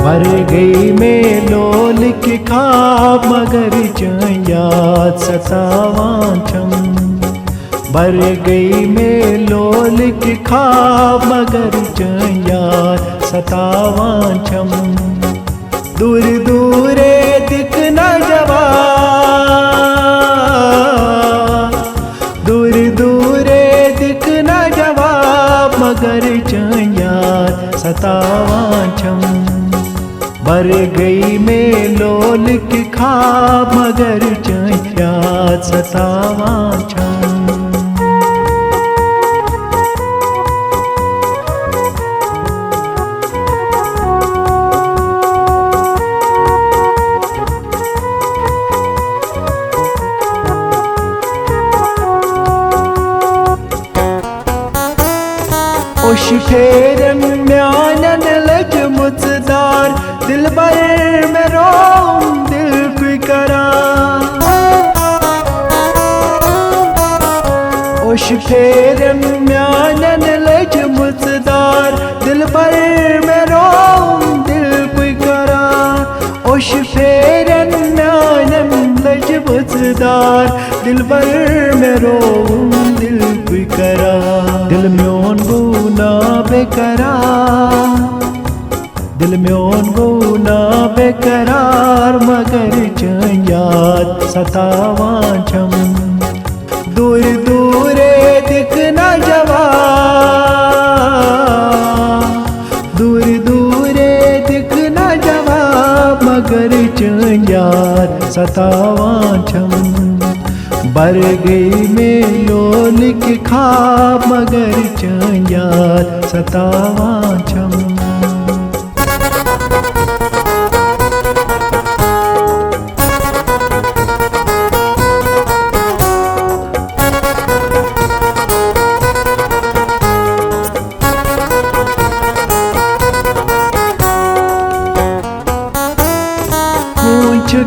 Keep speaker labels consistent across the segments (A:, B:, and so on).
A: मर गई में लोल की खाब मगर याद सतावांचम। मर गई में लोल की खाब मगर याद सतावांचम। दूर दूरे दिख न जवा, दूर दूरे दिख न जवाब मगर याद सतावांचम। मर गई में लोल की खाब मगर याद सतावांचम। उश फेरन म्यानन लज मुझदार दिल भर में रोम दिल कोई करा। उश फेरन म्यानन लज मुझदार दिल भर में रोम दिल कोई करा। उश फेरन म्यानन लज मुझदार दिल भर में रोम दिल कोई करा। दिल म्योन गुना बेकरार, दिल म्योन गुना बेकरार मगर याद सतावांचम। दूर दूरे दिख न जवा, दूर दूरे दिख न जवा मगर याद सतावांचम। बर गई में लोल की खाब मगर याद सतावांचम।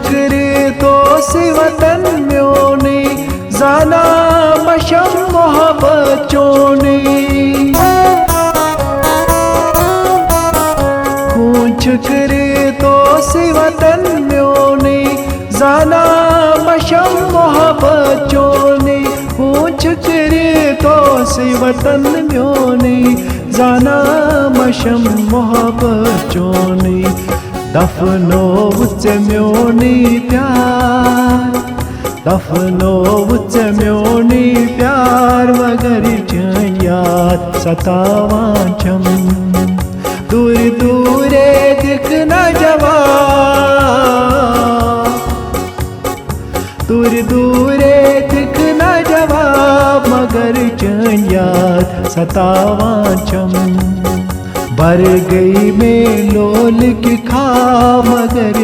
A: करे तो सी वतन म्योने जाना मशम मोहब्बत चोने। पूछ करे तो सी वतन म्योने जाना मशम मोहब्बत चोने। पूछ करे तो सी वतन म्योने जाना मशम मोहब्बत चोने। दफनो उच्च म्योनी प्यार, दफनो उच्च म्योनी प्यार मगर याद सतावांचम। दूर दूरे दिख न जवा, दूर दूरे दिख न जवाब मगर याद सतावांचम। बर गई में लोल की खाब मगर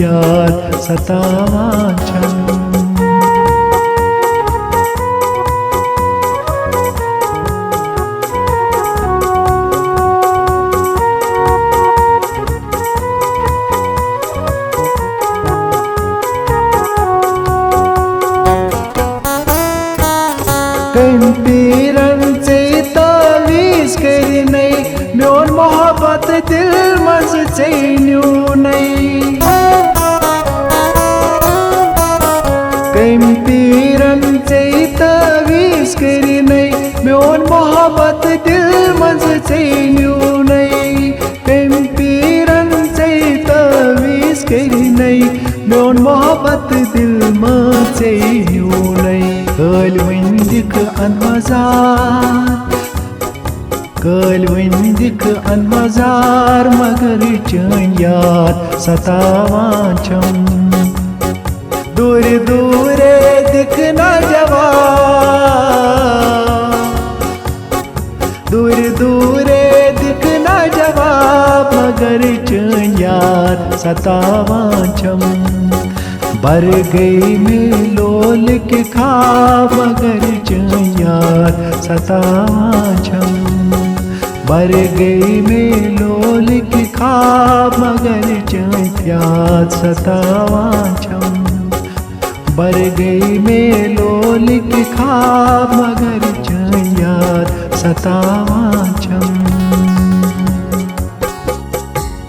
A: याद सतावांचम। कंपीरन से तावीज करने म्योन मोहब्बत दिल मज चैन्यू नहीं। कंपीरन से तावीज करने म्योन मोहब्बत दिल मज चैन्यू नहीं। कंपीरन से तावीज करने म्योन मोहब्बत दिल मज चैन्यू नहीं। कल वंदिक अनमजार, कल वंदिक अनमजार मगर याद सतावांचम। दूर दूरे दिख न जवा, दूर दूरे दिख न जवाब मगर याद सतावांचम। बर गई में लोल के खाब मगर याद सतावांचम। बर गई में लोल की खाब मगर याद सतावांचम। बर गई में लोल की खाब मगर याद सतावांचम।